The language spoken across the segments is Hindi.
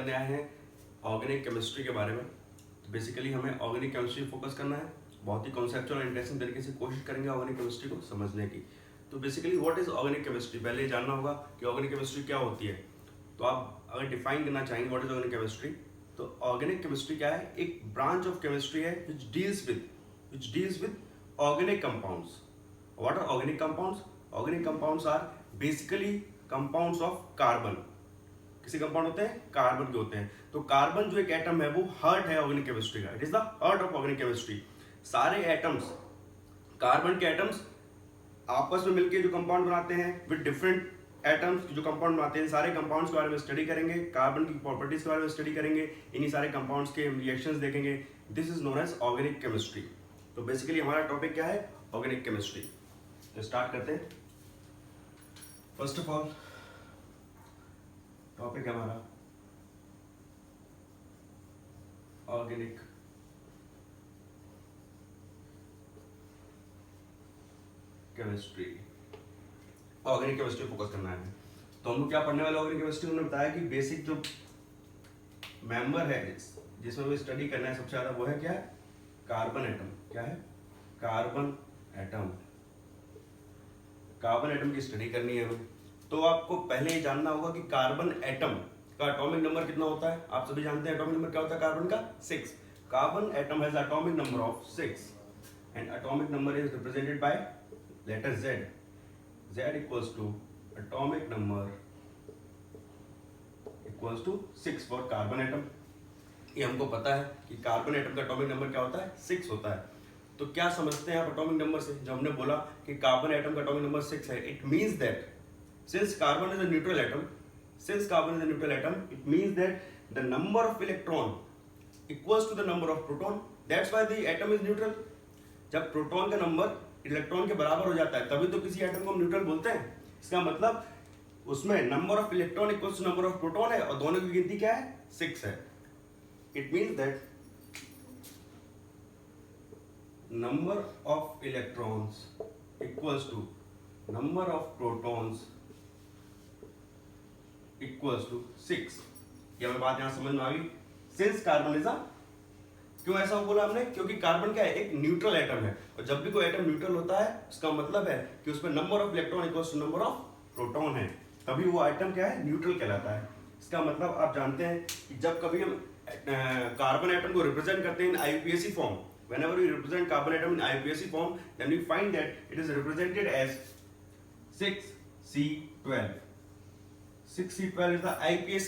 करने आए हैं ऑर्गेनिक केमिस्ट्री के बारे में। तो बेसिकली हमें ऑर्गेनिक केमिस्ट्री फोकस करना है, बहुत ही कॉन्सेप्चुअल और इंटरेस्टिंग तरीके से कोशिश करेंगे ऑर्गेनिक केमिस्ट्री को समझने की। तो basically what is organic chemistry, पहले ये जानना होगा कि ऑर्गेनिक केमिस्ट्री क्या होती है। तो आप अगर डिफाइन करना चाहेंगे व्हाट इज ऑर्गेनिक केमिस्ट्री, तो ऑर्गेनिक केमिस्ट्री क्या है, एक ब्रांच ऑफ केमिस्ट्री है which deals with organic compounds. What are organic compounds? Organic compounds are basically compounds of carbon. किसी कंपाउंड होते हैं कार्बन के होते हैं। तो कार्बन जो एक एटम है वो हार्ट है ऑर्गेनिक केमिस्ट्री का, it is the heart of organic chemistry. सारे एटम्स, कार्बन के एटम्स आपस में मिलकर जो कंपाउंड बनाते हैं विद डिफरेंट एटम्स जो कंपाउंड बनाते हैं, सारे कंपाउंड्स के बारे में स्टडी करेंगे, कार्बन की प्रॉपर्टीज के बारे में स्टडी करेंगे, इन्हीं सारे कंपाउंड्स के रिएक्शंस देखेंगे। This is known as organic chemistry. तो बेसिकली हमारा टॉपिक क्या है, ऑर्गेनिक केमिस्ट्री। तो स्टार्ट करते हैं। फर्स्ट ऑफ ऑल टॉपिक है हमारा organic chemistry. Organic chemistry focus करना है। तो हम लोग क्या पढ़ने वाले ऑर्गेनिक केमिस्ट्री, उन्होंने बताया कि बेसिक जो मेंबर है जिसमें हमें स्टडी करना है सबसे ज्यादा वो है क्या है, कार्बन एटम। क्या है, कार्बन एटम। कार्बन एटम की स्टडी करनी है हमें। तो आपको पहले ये जानना होगा कि कार्बन एटम का एटॉमिक नंबर कितना होता है। आप सभी जानते हैं एटॉमिक नंबर क्या होता है कार्बन का, 6। Carbon atom has atomic number of 6 and atomic number is represented by letter Z. Z equals to atomic number equals to 6 for carbon atom. ये हमको पता है कि कार्बन एटम का एटॉमिक नंबर क्या होता है, 6 होता है। तो क्या समझते हैं आप एटॉमिक नंबर से? जब हमने बोला कि कार्बन एटम का एटॉमिक नंबर 6 है, it means that since carbon is a neutral atom, it means that the number of electron equals to the number of proton. That's why the atom is neutral. जब प्रोटॉन का नंबर इलेक्ट्रॉन के बराबर हो जाता है तभी तो किसी एटम को हम न्यूट्रल बोलते हैं। इसका मतलब उसमें number of electron equals to number of proton है और दोनों की गिनती क्या है, 6 है। It means that number of electrons equals to number of protons equals to 6। ये हमें बात यहां समझ में आ गई। सिंस कार्बन इज अ, क्यों ऐसा बोला हमने, क्योंकि कार्बन क्या है, एक न्यूट्रल एटम है। और जब भी कोई एटम न्यूट्रल होता है उसका मतलब है कि उसमें number of electron equals to number of proton है, तभी वो आइटम क्या है, न्यूट्रल कहलाता है। इसका मतलब आप जानते हैं कि जब कभी हम कार्बन एटम को रिप्रेजेंट करते हैं in IUPAC form, whenever we represent carbon atom in IUPAC form, then we find that it is represented as 6C12. 6C12 is the IUPAC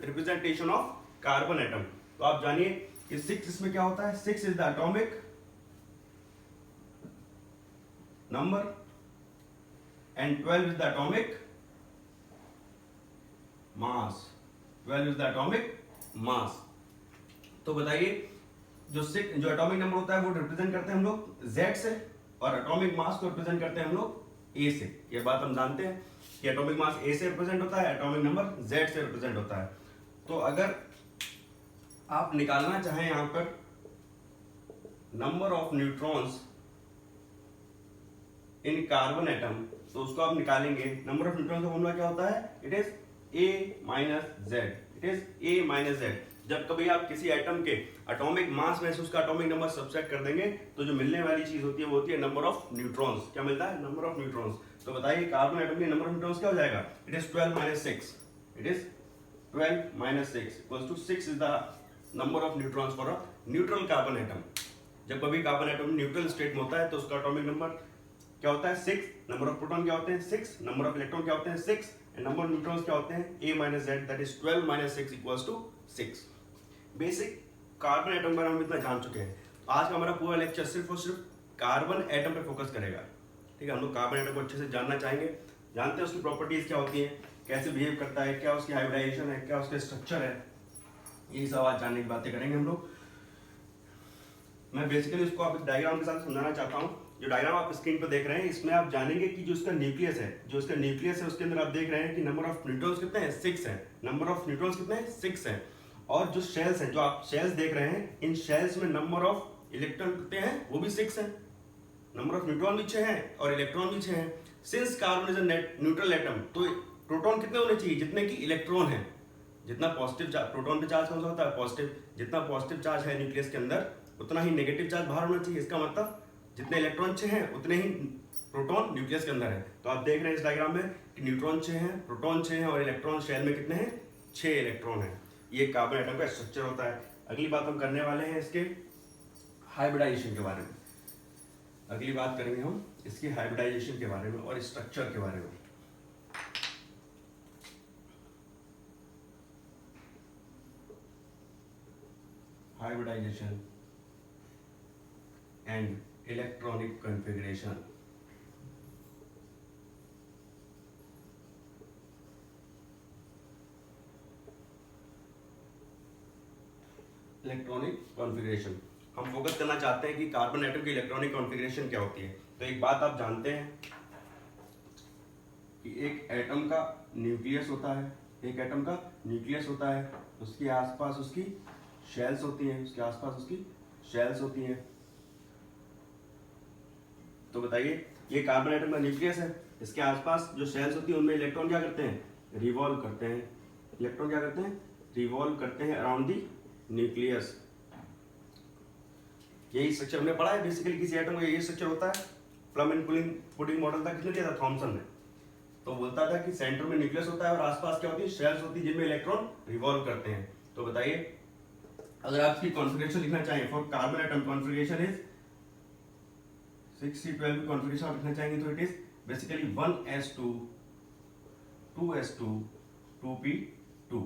representation of carbon atom. तो आप जानिए कि 6 इसमें क्या होता है, 6 is the atomic number and 12 is the atomic mass. 12 is the atomic mass. तो बताइए जो एटॉमिक नंबर होता है वो रिप्रेजेंट करते हैं हम लोग Z से और एटॉमिक मास को रिप्रेजेंट करते हैं हम लोग A से। ये बात हम जानते हैं कि एटॉमिक मास A से रिप्रेजेंट होता है, एटॉमिक नंबर Z से रिप्रेजेंट होता है। तो अगर आप निकालना चाहें यहां पर number of neutrons in carbon atom, तो उसको आप निकालेंगे। नंबर ऑफ न्यूट्रॉन्स का फॉर्मूला क्या होता है, it is A minus Z। It is A minus Z। जब कभी आप किसी एटम के एटॉमिक मास में से उसका एटॉमिक नंबर सब्ट्रैक्ट कर देंगे तो जो मिलने वाली चीज होती है वो होती है नंबर ऑफ न्यूट्रॉन्स। क्या मिलता है, नंबर ऑफ न्यूट्रॉन्स। तो बताइए कार्बन एटम के नंबर ऑफ न्यूट्रॉन्स क्या हो जाएगा, it is 12 minus 6। It is 12 minus 6 equals to 6 is the number of neutrons for a neutral carbon atom. जब कभी कार्बन एटम न्यूट्रल स्टेट में होता है तो उसका एटॉमिक नंबर क्या होता है, 6। नंबर ऑफ प्रोटॉन क्या होते हैं, 6। नंबर ऑफ इलेक्ट्रॉन क्या होते हैं, 6। एंड नंबर ऑफ न्यूट्रॉन्स क्या होते हैं, A minus Z, that is 12 minus 6 equals to 6। Basic carbon atom पर हम इतना जान चुके हैं। आज का हमारा पूरा लेक्चर सिर्फ और सिर्फ कार्बन एटम पे फोकस करेगा। ठीक है, हम लोग कार्बन एटम को अच्छे से जानना चाहेंगे, जानते हैं उसकी प्रॉपर्टीज क्या होती हैं, कैसे बिहेव करता है, क्या उसकी हाइब्रिडाइजेशन है, क्या उसका स्ट्रक्चर है, यही सब आज जानने की बातें करेंगे हम लोग। मैं बेसिकली उसको आप डायग्राम के साथ समझाना चाहता हूँ। जो डायग्राम आप स्क्रीन पर देख रहे हैं इसमें आप जानेंगे कि जो उसका न्यूक्लियस है, उसके अंदर आप देख रहे हैं कि नंबर ऑफ न्यूट्रॉन्स कितने हैं, 6 है। नंबर ऑफ न्यूट्रॉन्स कितने हैं, 6 है। और जो शेल्स हैं, जो आप शेल्स देख रहे हैं, इन शेल्स में नंबर ऑफ इलेक्ट्रॉन कितने हैं, वो भी 6 है। नंबर ऑफ न्यूट्रॉन भी 6 है और इलेक्ट्रॉन भी 6 है। Since carbon is a neutral atom, तो प्रोटॉन कितने होने चाहिए, जितने की इलेक्ट्रॉन है। जितना पॉजिटिव चार्ज, प्रोटॉन पे चार्ज कौन सा होता है? पॉजिटिव। जितना पॉजिटिव चार्ज है न्यूक्लियस के अंदर उतना ही नेगेटिव चार्ज बाहर होना चाहिए। इसका मतलब जितने इलेक्ट्रॉन अच्छे हैं उतने ही प्रोटॉन न्यूक्लियस के अंदर है। तो आप देख रहे हैं इस डायग्राम में कि न्यूट्रॉन 6 हैं, प्रोटॉन 6 हैं और इलेक्ट्रॉन शेल में कितने हैं? 6 इलेक्ट्रॉन हैं। ये कार्बन एटम का स्ट्रक्चर होता है। अगली बात हम करने वाले हैं इसके हाइब्रिडाइजेशन के बारे में। अगली बात करेंगे हम इसके हाइब्रिडाइजेशन के बारे में और स्ट्रक्चर के बारे में। Hybridization and electronic configuration. Electronic configuration हम फोकस करना चाहते हैं कि कार्बन एटम की इलेक्ट्रॉनिक कॉन्फ़िगरेशन क्या होती है। तो एक बात आप जानते हैं कि एक एटम का न्यूक्लियस होता है, एक एटम का न्यूक्लियस होता है, उसके आसपास उसकी शेल्स होती हैं, उसके आसपास उसकी शेल्स होती हैं। तो बताइए, ये कार्बन एटम का न्यूक्लियस है, इसके आसपास जो शेल्स होती हैं उनमें इलेक्ट्रॉन क्या करते हैं? रिवॉल्व करते हैं। इलेक्ट्रॉन क्या करते हैं? रिवॉल्व करते हैं अराउंड दी न्यूक्लियस। यही स्ट्रक्चर हमने पढ़ा है बेसिकली, किसी एटम का यही स्ट्रक्चर होता है। प्लम एंड पुडिंग मॉडल था, किसने दिया था? थॉमसन ने। तो बोलता था कि सेंटर में न्यूक्लियस होता है और आसपास क्या होती है? शेल्स होती है जिनमें इलेक्ट्रॉन रिवॉल्व करते हैं। तो बताइए, अगर आप इसकी कॉन्फ़िगरेशन लिखना चाहें for carbon atom, configuration is 6C12 की कॉन्फ़िगरेशन आप लिखना चाहेंगे तो it is basically 1s2 2s2 2p2।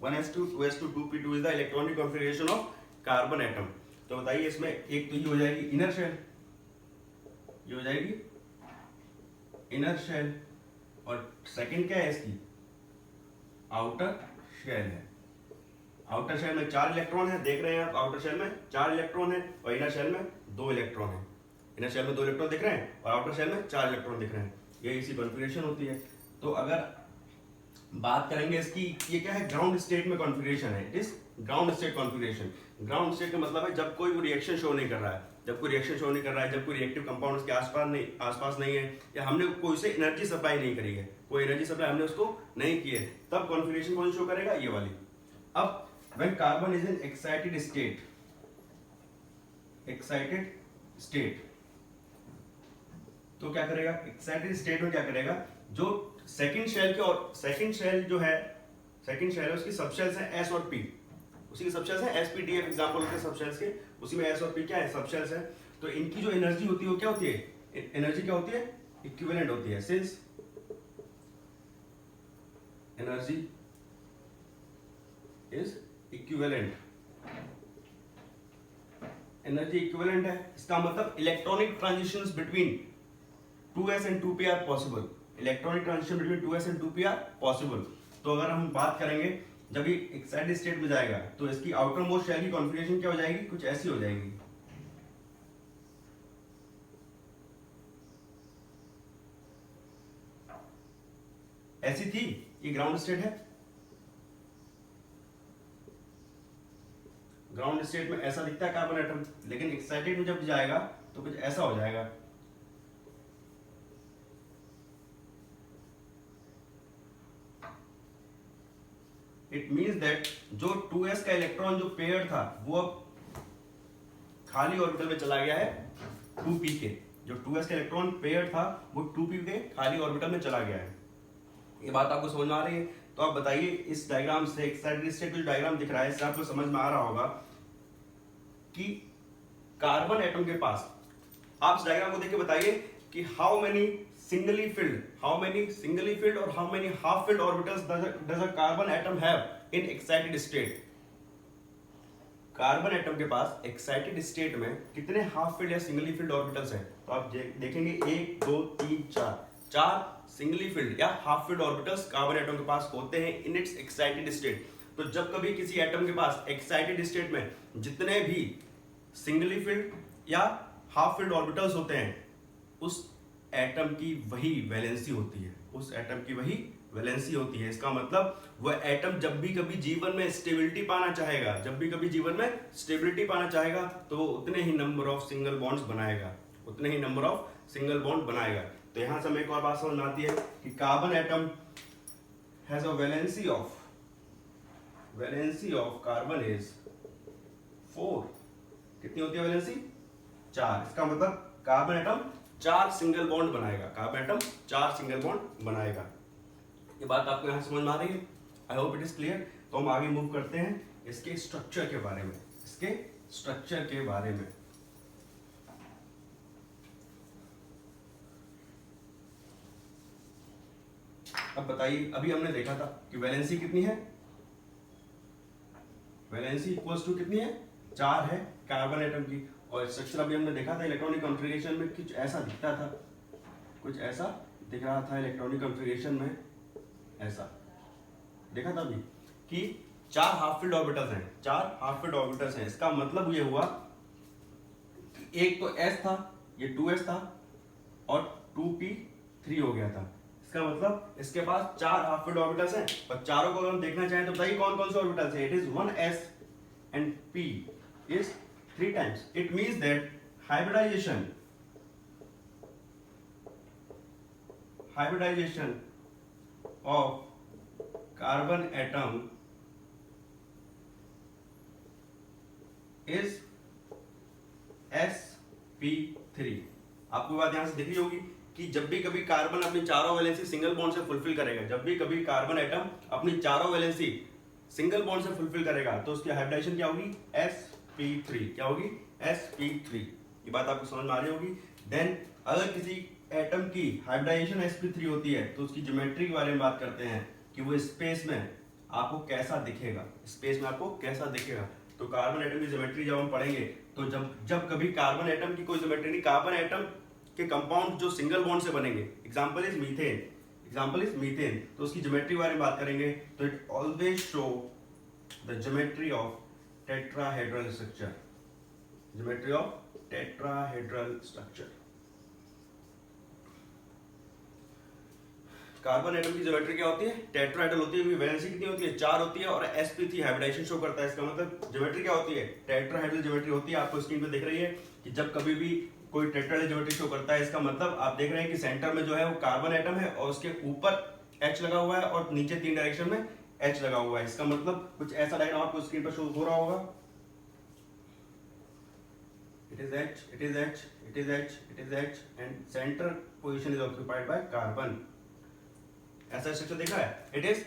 1s2 2s2 2p2 is the electronic configuration of carbon atom. तो बताइए, इसमें एक तो ये हो जाएगी इनर शेल, ये हो जाएगी इनर शेल, और सेकंड क्या है इसकी? आउटर शेल है। आउटर शेल में 4 इलेक्ट्रॉन है, देख रहे हैं आप, आउटर शेल में 4 इलेक्ट्रॉन है और इनर शेल में 2 इलेक्ट्रॉन है। इनर शेल में 2 इलेक्ट्रॉन दिख रहे हैं और आउटर शेल में 4 इलेक्ट्रॉन दिख रहे हैं। ये इसी कॉन्फ़िगरेशन होती है। तो अगर बात करेंगे इसकी, ये क्या है? ग्राउंड स्टेट में कॉन्फ़िगरेशन है। It is ground state configuration. Ground state का मतलब है जब कोई रिएक्शन शो नहीं कर रहा है, जब कोई रिएक्शन शो नहीं कर रहा है, जब कोई रिएक्टिव कंपाउंड उसके आसपास नहीं है, या हमने कोई से एनर्जी सप्लाई नहीं करी है, कोई एनर्जी सप्लाई हमने उसको नहीं की है, तब कॉन्फ़िगरेशन कौन शो करेगा? ये वाली। अब when carbon is in excited state, तो क्या करेगा? एक्साइटेड स्टेट में क्या करेगा? जो सेकंड शेल के, और सेकंड शेल जो है, सेकंड शेल है उसकी सबशेल्स हैं एस और पी, उसी के सबशेल्स हैं S P D F example होते हैं सबशेल्स के, उसी में एस और पी क्या है? सबशेल्स है। तो इनकी जो एनर्जी होती है वो क्या होती है? एनर्जी क्या होती है? इक्विवेलेंट होती है। Since energy is equivalent, energy equivalent है, इसका मतलब electronic transitions between 2s and 2p are possible. Electronic transition between 2s and 2p are possible. तो अगर हम बात करेंगे जब ये एक्साइटेड स्टेट में जाएगा तो इसकी आउटर मोस्ट शेल की कॉन्फ़िगरेशन क्या हो जाएगी? कुछ ऐसी हो जाएगी। ऐसी थी, ये ग्राउंड स्टेट है। ग्राउंड स्टेट में ऐसा दिखता है कार्बन एटम, लेकिन एक्साइटेड में जब जाएगा तो कुछ ऐसा हो जाएगा। इट मीन्स दैट जो 2s का इलेक्ट्रॉन जो पेयर था वो अब खाली ऑर्बिटल में चला गया है 2p के। जो 2s का इलेक्ट्रॉन पेयर था वो 2p के खाली ऑर्बिटल में चला गया है। ये बात आपको समझ में आ रही है? तो आप बताइए, इस डायग्राम से एक्साइटेड स्टेट जो डायग्राम दिख रहा है इससे आपको समझ में आ रहा होगा कि कार्बन एटम के पास, आप इस डायग्राम को देख के बताइए कि how many singly filled or how many half filled orbitals does a carbon atom have in excited state? Carbon atom के पास एक्साइटेड स्टेट में कितने हाफ फिल्ड या सिंगली फिल्ड ऑर्बिटल्स हैं? तो आप देखेंगे 1 2 3 4 सिंगली फिल्ड या half filled orbitals carbon atom के पास होते हैं इन इट्स एक्साइटेड स्टेट। तो जब कभी किसी एटम के पास एक्साइटेड स्टेट में जितने भी सिंगली फिल्ड या हाफ फिल्ड ऑर्बिटल्स होते हैं, उस एटम की वही वैलेंसी होती है, उस एटम की वही वैलेंसी होती है। इसका मतलब वह एटम जब भी कभी जीवन में स्टेबिलिटी पाना चाहेगा, जब भी कभी जीवन में स्टेबिलिटी पाना चाहेगा तो वो उतने ही नंबर ऑफ सिंगल बॉन्ड्स बनाएगा, उतने ही नंबर ऑफ सिंगल बॉन्ड बनाएगा। तो यहां से हमें एक और बात समझ में आती है कि carbon atom has a valency of valency of carbon is 4। कितनी होती है वैलेंसी? 4। इसका मतलब कार्बन एटम 4 सिंगल बॉन्ड बनाएगा, कार्बन एटम 4 सिंगल बॉन्ड बनाएगा। ये बात आपको यहां समझ में आ रही है? I hope it is clear. तो हम आगे मूव करते हैं इसके स्ट्रक्चर के बारे में, इसके स्ट्रक्चर के बारे में। अब बताइए, अभी हमने देखा था कि वैलेंसी कितनी है, वैलेंसी इक्वल्स टू कितनी है? 4 है कार्बन एटम की। और स्ट्रक्चर अभी हमने देखा था इलेक्ट्रॉनिक कॉन्फ़िगरेशन में कुछ ऐसा दिखता था, कुछ ऐसा दिख रहा था इलेक्ट्रॉनिक कॉन्फ़िगरेशन में, ऐसा देखा था अभी कि 4 हाफ फील्ड ऑर्बिटल्स हैं, 4 हाफ फील्ड ऑर्बिटल्स हैं। इसका मतलब ये हुआ कि एक तो s था, ये 2s था और 2p3 हो गया था। इसका मतलब इसके पास 4 हाफ फील्ड ऑर्बिटल्स हैं और चारों को अगर हम देखना चाहें तो बताइए कौन कौन से ऑर्बिटल्स हैं? It is 1s and p is 3 times. It means that hybridization of carbon atom is sp3। आपको बात यहां से दिख रही होगी कि जब भी कभी कार्बन अपनी चारों वैलेंसी सिंगल बॉन्ड से फुलफिल करेगा, जब भी कभी कार्बन एटम अपनी चारों वैलेंसी सिंगल बॉन्ड से फुलफिल करेगा तो उसकी हाइब्रिडाइजेशन क्या होगी? sp3। क्या होगी? sp3। ये बात आपको समझ में आ रही होगी। देन अगर किसी एटम की हाइब्रिडाइजेशन sp3 होती है तो उसकी ज्योमेट्री के बारे में बात करते हैं कि वो स्पेस में आपको कैसा दिखेगा, स्पेस में आपको कैसा दिखेगा। तो कार्बन एटम की ज्योमेट्री जब हम पढ़ेंगे तो जब कभी कार्बन एटम की कोई ज्योमेट्री नहीं, कार्बन एटम के कंपाउंड जो सिंगल बॉन्ड से बनेंगे, एग्जांपल इज मीथेन, तो उसकी ज्योमेट्री के बारे में बात करेंगे तो it always show the geometry of tetrahedral structure, geometry of tetrahedral structure. Carbon atom की ज्योमेट्री क्या होती है? टेट्राहेड्रल होती है। वैलेंसी कितनी होती है? 4 होती है और sp3 हाइब्रिडाइजेशन शो करता है। इसका मतलब ज्योमेट्री क्या होती है? टेट्राहेड्रल ज्योमेट्री होती है। आपको स्क्रीन पे दिख रही है कि जब कभी भी कोई टेट्राहेड्रल ज्योमेट्री शो करता है, इसका मतलब आप देख रहे हैं कि सेंटर में जो है वो कार्बन एटम है और उसके ऊपर H लगा हुआ है और नीचे 3 डायरेक्शन में H लगा हुआ है। इसका मतलब कुछ ऐसा डायग्राम आपको स्क्रीन पर शो हो रहा होगा। It is H, it is H, it is H, it is H and center position is occupied by carbon। ऐसा स्ट्रक्चर देखा है? It is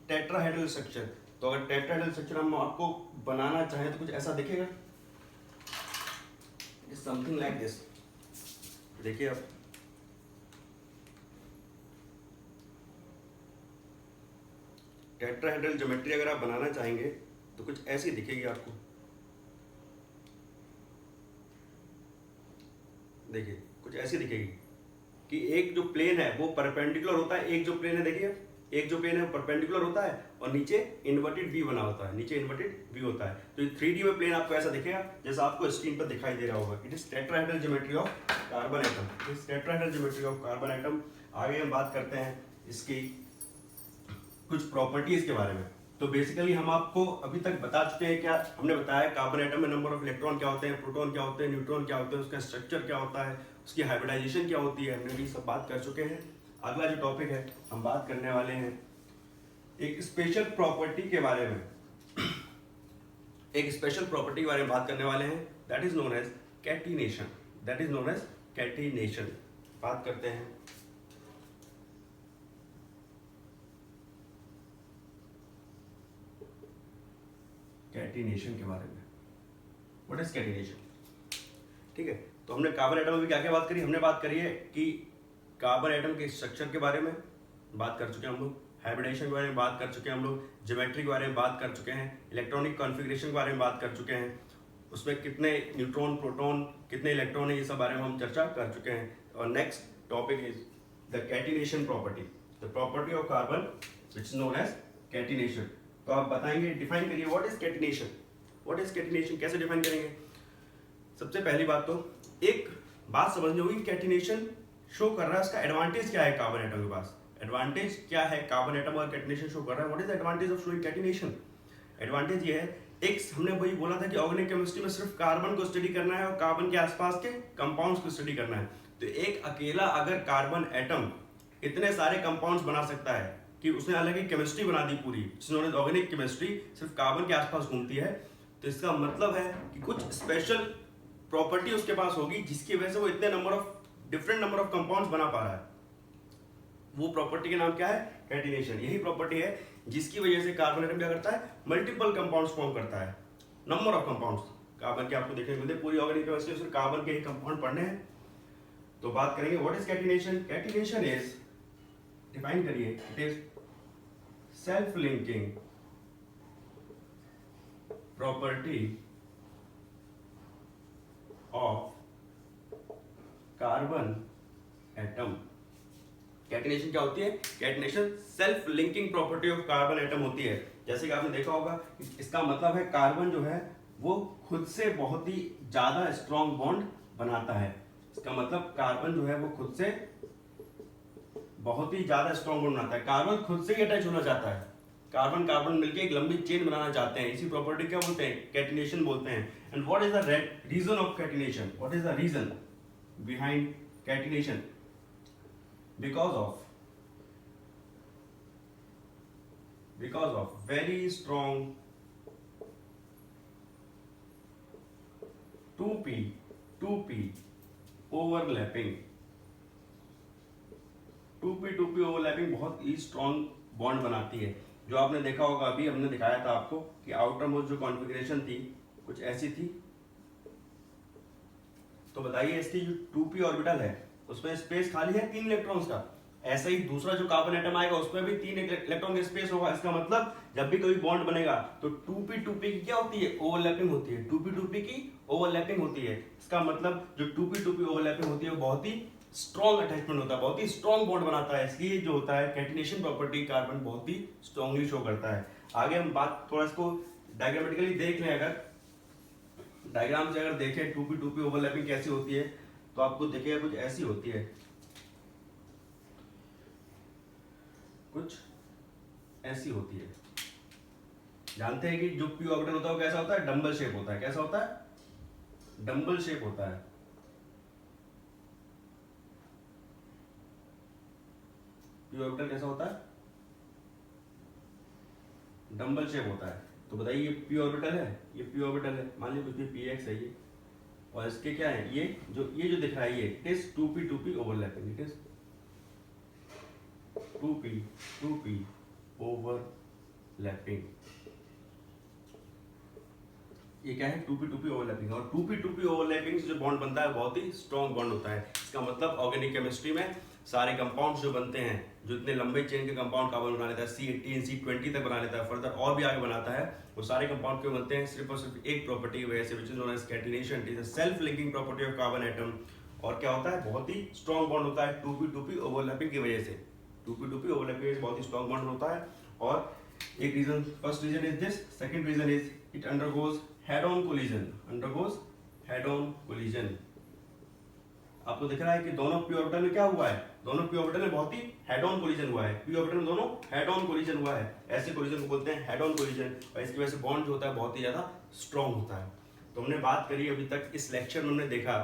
tetrahedral structure. तो अगर टेट्राहेड्रल स्ट्रक्चर हम आपको बनाना चाहें तो कुछ ऐसा दिखेगा, it is something like this. देखिए आप, टेट्राहेड्रल ज्योमेट्री अगर आप बनाना चाहेंगे तो कुछ ऐसी दिखेगी आपको। देखिए कुछ ऐसी दिखेगी कि एक जो प्लेन है वो परपेंडिकुलर होता है, एक जो प्लेन है देखिए, एक जो प्लेन है वो परपेंडिकुलर होता है और नीचे इन्वर्टेड वी बना होता है, नीचे इन्वर्टेड वी होता है। तो 3D में प्लेन आपको ऐसा दिखेगा जैसा आपको स्क्रीन पर दिखाई दे रहा होगा। It is tetrahedral geometry of carbon atom, it is tetrahedral geometry of carbon atom. आगे हम बात करते हैं इसकी कुछ प्रॉपर्टीज के बारे में। तो बेसिकली हम आपको अभी तक बता चुके हैं, क्या हमने बताया? कार्बन एटम में नंबर ऑफ इलेक्ट्रॉन क्या होते हैं, प्रोटॉन क्या होते हैं, न्यूट्रॉन क्या होते हैं, उसका स्ट्रक्चर क्या होता है, उसकी हाइब्रिडाइजेशन क्या होती है, हमने भी सब बात कर चुके हैं। अगला जो टॉपिक है हम बात करने वाले हैं एक स्पेशल प्रॉपर्टी के बारे में, एक स्पेशल प्रॉपर्टी के बारे में बात करने वाले हैं, that is known as catenation, that is known as catenation. बात करते हैं कैटिनेशन के बारे में। What is catenation? ठीक है, तो हमने कार्बन एटम में क्या क्या बात करी? हमने बात करी है कि कार्बन एटम के स्ट्रक्चर के बारे में बात कर चुके हैं हम लोग, हाइब्रिडेशन के बारे में बात कर चुके हैं हम लोग, ज्योमेट्री के बारे में बात कर चुके हैं, इलेक्ट्रॉनिक कॉन्फ़िगरेशन के बारे में बात कर चुके हैं, उसमें कितने न्यूट्रॉन, प्रोटॉन, कितने इलेक्ट्रॉन है, ये सब बारे में हम चर्चा कर चुके हैं। और next topic is the catenation property, the property of carbon which is known as catenation. तो आप बताएंगे, डिफाइन करिए what is catenation, what is catenation, कैसे डिफाइन करेंगे? सबसे पहली बात तो एक बात समझनी होगी, कैटिनेशन शो कर रहा है, इसका एडवांटेज क्या है कार्बन एटम के पास, एडवांटेज क्या है कार्बन एटम अगर कैटिनेशन शो कर रहा है? What is the advantage of showing catenation? Advantage ये है, एक हमने वही बोला था कि ऑर्गेनिक केमिस्ट्री में सिर्फ कार्बन को स्टडी करना है और कार्बन के आसपास के कंपाउंड्स को स्टडी करना है। तो एक अकेला अगर कार्बन एटम इतने सारे कंपाउंड्स बना सकता है, कि उसने अलग ही केमिस्ट्री बना दी पूरी, जिसने ऑर्गेनिक केमिस्ट्री सिर्फ कार्बन के आसपास घूमती है, तो इसका मतलब है कि कुछ स्पेशल प्रॉपर्टी उसके पास होगी जिसकी वजह से वो इतने डिफरेंट नंबर ऑफ कंपाउंड्स बना पा रहा है। वो प्रॉपर्टी का नाम क्या है? कैटिनेशन। यही प्रॉपर्टी है जिसकी वजह से कार्बन एटम क्या करता है? मल्टीपल कंपाउंड्स फॉर्म करता है, नंबर ऑफ कंपाउंड्स कार्बन के आपको देखने को मिलते हैं। पूरी ऑर्गेनिक केमिस्ट्री सिर्फ कार्बन के ही कंपाउंड पढ़ने हैं। तो बात करेंगे what is catenation. Catenation is, define करिए, it is self linking property of carbon atom. Catenation क्या होती है? Catenation self linking property of carbon atom होती है। जैसे कि आपने देखा होगा, इसका मतलब है कार्बन जो है वो खुद से बहुत ही ज्यादा स्ट्रॉन्ग बॉन्ड बनाता है। इसका मतलब कार्बन जो है वो खुद से बहुत ही ज्यादा स्ट्रॉन्ग बॉन्ड बनाता है। कार्बन खुद से ही अटैच होना चाहता है, कार्बन कार्बन मिलकर एक लंबी चेन बनाना चाहते हैं। इसी प्रॉपर्टी क्या बोलते हैं? कैटिनेशन बोलते हैं। And what is the reason of catenation? What is the reason behind catenation? because of very strong 2p overlapping 2p overlapping बहुत ही स्ट्रॉन्ग बॉन्ड बनाती है। जो आपने देखा होगा, अभी हमने दिखाया था आपको कि आउटर मोस्ट जो कॉन्फ़िगरेशन थी कुछ ऐसी थी। तो बताइए, इसकी जो 2p ऑर्बिटल है उसमें स्पेस खाली है 3 इलेक्ट्रॉन्स का। ऐसा ही दूसरा जो कार्बन एटम आएगा उसमें भी 3 इलेक्ट्रॉन का स्पेस होगा। इसका मतलब जब भी कोई बॉन्ड बनेगा तो 2p की क्या होती है? ओवरलैपिंग होती है। 2p की ओवरलैपिंग होती है। इसका मतलब जो 2p ओवरलैपिंग होती है वो बहुत ही स्ट्रॉन्ग अटैचमेंट होता है, बहुत ही स्ट्रॉन्ग बॉन्ड बनाता है। इसलिए जो होता है कैटिनेशन प्रॉपर्टी कार्बन बहुत ही स्ट्रॉन्गली शो करता है। आगे हम बात थोड़ा इसको डायग्रामेटिकली देख लें। अगर डायग्राम से अगर देखें 2p ओवरलैपिंग कैसी होती है तो आपको देखिएगा कुछ ऐसी होती है, कुछ ऐसी होती है। जानते हैं कि जो p ऑर्बिटल होता है वो कैसा होता है? डंबल शेप होता है। कैसा होता है? डंबल शेप होता है। p ऑर्बिटल कैसा होता है? डंबल शेप होता है। तो बताइए, ये p ऑर्बिटल है, ये p ऑर्बिटल है, मान लीजिए कुछ भी px है ये, और इसके क्या है? ये जो दिख रहा है ये it is 2p overlapping. It is 2p overlapping. ये क्या है? 2p overlapping. और 2p ओवरलैपिंग से जो बॉन्ड बनता है बहुत ही स्ट्रॉन्ग बॉन्ड होता है। इसका मतलब ऑर्गेनिक केमिस्ट्री में सारे कंपाउंड्स जो बनते हैं, जो इतने लंबे चेन के कंपाउंड कार्बन बना लेता है, C18 C20 तक बना लेता है, फर्दर और भी आगे बनाता है, वो सारे कंपाउंड क्यों बनते हैं? सिर्फ और सिर्फ एक प्रॉपर्टी की वजह से, which is known as catenation. It is a self linking property of carbon atom. और क्या होता है? बहुत ही स्ट्रॉन्ग बॉन्ड होता है 2p ओवरलैपिंग की वजह से। 2p ओवरलैपिंग बहुत ही स्ट्रॉन्ग बॉन्ड होता है। और एक reason, first reason is this, second reason is it undergoes head on collision. आपको दिख रहा है कि दोनों p ऑर्बिटल में क्या हुआ है? दोनों p ऑर्बिटल में बहुत ही हेड ऑन कोलिजन हुआ है। p ऑर्बिटल में दोनों हेड ऑन कोलिजन हुआ है। ऐसे कोलिजन को बोलते हैं हेड ऑन कोलिजन। और इसकी वजह से बॉन्ड जो होता है बहुत ही ज्यादा स्ट्रॉन्ग होता है। तो हमने बात करी अभी तक, इस लेक्चर में हमने देखा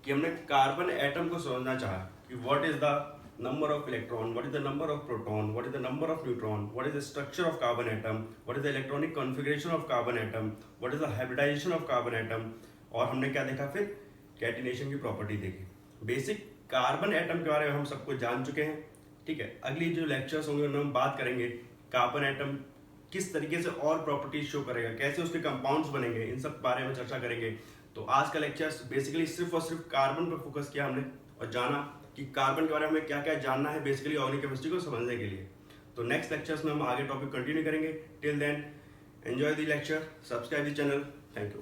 कि हमने कार्बन एटम को समझना चाहा कि what is the number of electron, what is the number of proton, what is the number of neutron, what is the structure of carbon atom, what is the electronic configuration of carbon atom, what is the hybridization of carbon atom। और हमने क्या देखा? फिर कैटिनेशन की प्रॉपर्टी देखी। बेसिक कार्बन एटम के बारे में हम सब कुछ जान चुके हैं। ठीक है, अगली जो लेक्चर्स होंगे उनमें हम बात करेंगे कार्बन एटम किस तरीके से और प्रॉपर्टीज शो करेगा, कैसे उसके कंपाउंड्स बनेंगे, इन सब बारे में चर्चा करेंगे। तो आज का लेक्चर बेसिकली सिर्फ और सिर्फ कार्बन पर फोकस किया हमने और जाना कि कार्बन के बारे में क्या क्या जानना है बेसिकली ऑर्गेनिक केमिस्ट्री को समझने के लिए। तो नेक्स्ट लेक्चर्स में हम आगे टॉपिक कंटिन्यू करेंगे। Till then enjoy the lecture, subscribe the channel. Thank you.